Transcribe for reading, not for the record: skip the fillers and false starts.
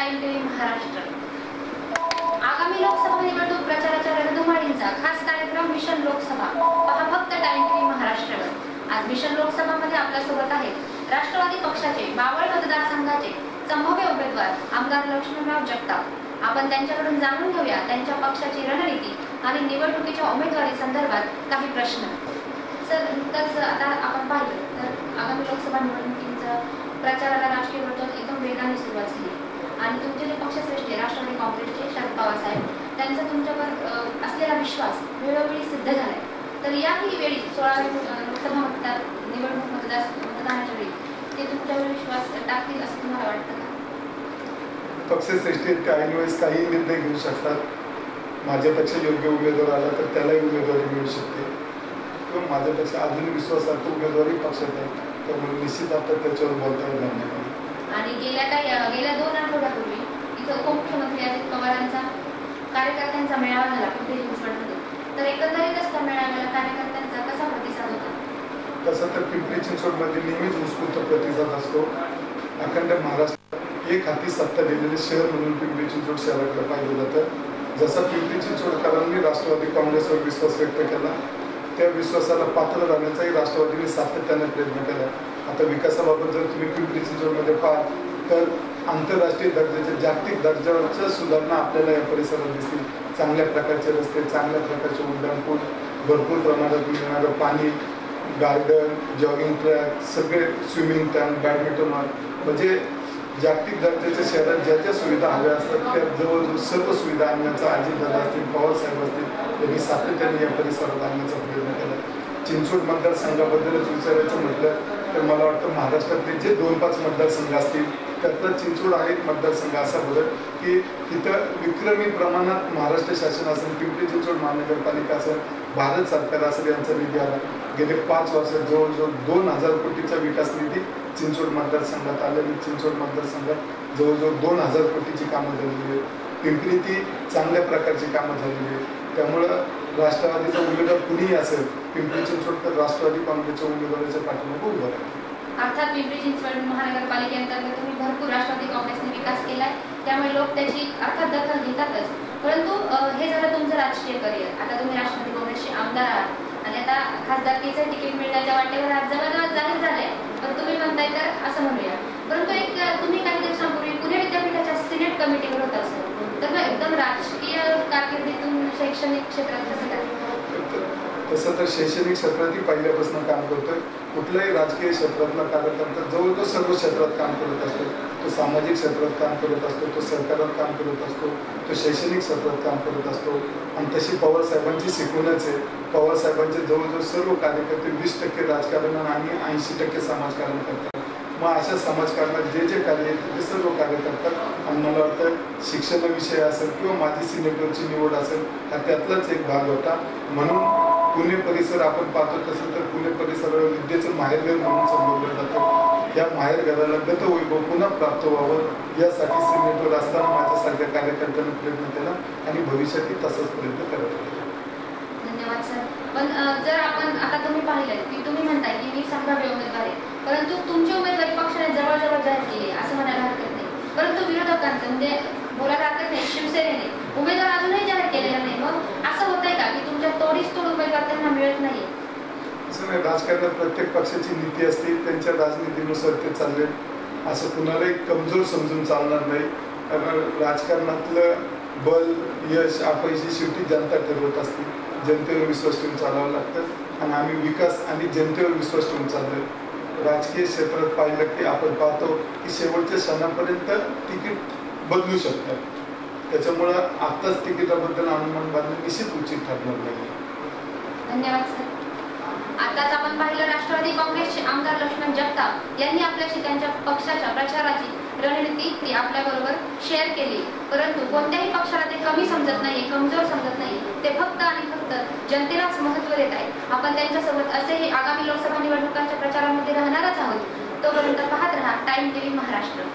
Time TV Maharashtra. आगामी लोकसभा निवडणूक प्रचाराच्या रणधुमाळींचा खास कार्यक्रम मिशन लोकसभा पहा फक्त टाइम टीव्ही महाराष्ट्रवर. आज मिशन लोकसभामध्ये आपल्यासोबत आहेत राष्ट्रवादी पक्षाचे बावळ मतदारसंघाचे संभाव्य उमेदवार आमदार लक्ष्मणराव जगताप. आपण त्यांच्याकडून जाणून घेऊया त्यांच्या पक्षाची रणनीती आणि निवडणुकीच्या उमेदवारी संदर्भात काही प्रश्न. सर, नुकताच आता आपण पाहिलं तर आगामी लोकसभा निवडणुकीचा प्रचाराला राजकीय वर्तुळात एकदम वेगाने सुरुवात झाली आणि तुमचे जे पक्षश्रेष्ठ राष्ट्रवादी काँग्रेसचे शरद पवार साहेब त्यांचा तुमच्यावर असलेला विश्वास वेळोवेळी सिद्ध झालाय. तर याही वेळी 16 लोकसभा मतदानाच्या वेळी ते तुमच्यावर विश्वास टाकतील असं तुम्हाला वाटतं का? पक्षश्रेष्ठी ऐनवेळेस काही निर्णय घेऊ शकतात. माझ्यापेक्षा योग्य उमेदवार आला तर त्यालाही उमेदवारी मिळू शकते किंवा माझ्यापेक्षा अजून विश्वासार्थ उमेदवारी पक्षात आहे, त्यामुळे निश्चित आता त्याच्यावर बोलता येणार नाही. आणि गेल्या 2 आठवड्यापूर्वी इथं उपमुख्यमंत्री अजित पवारांचा कार्यकर्त्यांचा मेळावा झाला पिंपरी चिंचवडमध्ये. तर एकंदरीतच त्या मेळाव्याला कार्यकर्त्यांचा कसा प्रतिसाद होता? तसं तर पिंपरी चिंचवडमध्ये नेहमीच उत्स्फूर्त प्रतिसाद असतो. अखंड महाराष्ट्रात एक हाती सत्ता दिलेले शहर म्हणून पिंपरी चिंचवड शहराकडे पाहिलं जातं. जसा पिंपरी चिंचवडकरांनी राष्ट्रवादी काँग्रेसवर विश्वास व्यक्त केला, त्या विश्वासाला पात्र राहण्याचाही राष्ट्रवादीने सातत्याने प्रयत्न केला. आता विकासाबाबत जर तुम्ही पिंपरी चिंचवडमध्ये पाहाल तर आंतरराष्ट्रीय दर्जाच्या जागतिक दर्जावरच्या सुधारणा आपल्याला या परिसरात दिसतील. चांगल्या प्रकारचे रस्ते, चांगल्या प्रकारचे उड्डाणपूल, भरपूर प्रमाणात मिळणारं पाणी, गार्डन, जॉगिंग ट्रॅक, सगळे स्विमिंग टँक, बॅडमिंटन हॉल, म्हणजे जागतिक दर्जाच्या शहरात ज्या ज्या सुविधा हव्या असतात त्या जवळजवळ सर्व सुविधा आणण्याचा अजितदादा असतील, पवार साहेब असतील यांनी सातत्याने या परिसरात आणण्याचा प्रयत्न केला. चिंचवड मतदारसंघाबद्दलच विचारायचं म्हटलं तर मला वाटतं महाराष्ट्रातले जे 2-5 मतदारसंघ असतील त्यातला चिंचवड हा एक मतदारसंघ असा बदल की तिथं विक्रमी प्रमाणात महाराष्ट्र शासन असेल, पिंपरी चिंचवड महानगरपालिका असेल, भारत सरकार असेल यांचा निधी आला. गेले 5 वर्षात जवळजवळ 2000 कोटीचा विकास निधी चिंचवड मतदारसंघात आलेली. चिंचवड मतदारसंघात जवळजवळ 2000 कोटीची कामं झालेली आहेत. पिंपरी ती चांगल्या प्रकारची कामं झालेली आहेत. त्यामुळं राष्ट्रवादीचा उमेदवार कुणीही असेल, पिंपरी चिंचवड तर राष्ट्रवादी काँग्रेसच्या उमेदवाराच्या पाठीमागे उभं आहे. अर्थात पिंपरी चिंचवड महानगरपालिकेअंतर्गत तुम्ही भरपूर राष्ट्रवादी काँग्रेसने विकास केलाय, त्यामुळे लोक त्याची अर्थात दखल घेतातच. परंतु हे झालं तुमचं राजकीय करिअर. आता तुम्ही राष्ट्रवादी काँग्रेसचे आमदार आहात आणि आता खासदारकीचं तिकीट मिळण्याच्या वाटेवर आज जवळजवळ जाहीर झालंय. पण तुम्ही म्हणताय तर असं म्हणूया, परंतु तुम्ही काही दिवसांपूर्वी पुणे विद्यापीठाच्या सिनेट कमिटीवर होता असेल, तर मग एकदम राजकीय कारकिर्दीतून शैक्षणिक क्षेत्रात कसं काय? तसं तर शैक्षणिक क्षेत्रातही पहिल्यापासून काम करतोय. कुठल्याही राजकीय क्षेत्रातला कार्यकर्ता जवळजवळ सर्व क्षेत्रात काम करत असतो. तो सामाजिक क्षेत्रात काम करत असतो, तो सरकारात काम करत असतो, तो शैक्षणिक क्षेत्रात काम करत असतो. आणि तशी पवार साहेबांची शिकवणच आहे. पवार साहेबांचे जवळजवळ सर्व कार्यकर्ते 20% राजकारण आणि 80% समाजकारण करतात. मग अशा समाजकारणात जे जे कार्य आहेत ते सर्व कार्य करतात. आणि मला वाटतं शिक्षणाविषयी असेल किंवा माझी सिनेटवरची निवड असेल हा त्यातलाच एक भाग होता. म्हणून पुणे परिसर आपण पाहतो तसं तर पुणे परिसराला विद्येचं माहेरघर म्हणून संबोधलं जातं. या माहेरघराला गतवैभव पुन्हा प्राप्त व्हावं यासाठी सिनेटवर असताना माझ्यासारख्या कार्यकर्त्यांनी प्रयत्न केला आणि भविष्यातही तसाच प्रयत्न करत राहील. धन्यवाद सर. पण जर आपण आता तुम्ही पाहिलं की तुम्ही म्हणताय की मी संभाव्य उमेदवार आहे, परंतु तुमची उमेदवारी पक्षाने जवळजवळ जाहीर केली असं म्हणायला हरकत नाही. परंतु विरोधकांचं म्हणजे बोलायला हरकत नाही, शिवसेनेने उमेदवार अजूनही जाहीर केलेला नाही. मग असं होतंय का की तुमच्या तोडीस तोड उमेदवार त्यांना मिळत नाही? असं नाही, राजकारणात प्रत्येक पक्षाची नीती असते, त्यांच्या राजनीतीनुसार ते चालले. असं कुणालाही कमजोर समजून चालणार नाही. कारण राजकारणातलं बल, यश, अपयशी शेवटी जनता ठरवत असते. जनतेवर विश्वास ठेवून चालावं लागतं आणि आम्ही विकास आणि जनतेवर विश्वास ठेवून चाललोय. राजकीय क्षेत्रात पाहिलं की आपण पाहतो की शेवटच्या क्षणापर्यंत तिकीट बदलू शकतात. त्याच्यामुळं आत्ताच तिकिटाबद्दल अनुमान बांधणं निश्चित उचित ठरणार नाही. धन्यवाद सर. आताच आपण पाहिलं राष्ट्रवादी काँग्रेसचे आमदार लक्ष्मण जगताप यांनी आपल्याशी त्यांच्या पक्षाच्या प्रचाराची रणनीती ती आपल्याबरोबर शेअर केली. परंतु कोणत्याही पक्षाला ते कमी समजत नाही, कमजोर समजत नाही. ते फक्त आणि फक्त जनतेलाच महत्त्व देत आहे. आपण त्यांच्यासोबत असेही आगामी लोकसभा निवडणुकांच्या प्रचारामध्ये राहणारच आहोत. तोपर्यंत पाहत रहा टाइम टीव्ही महाराष्ट्र.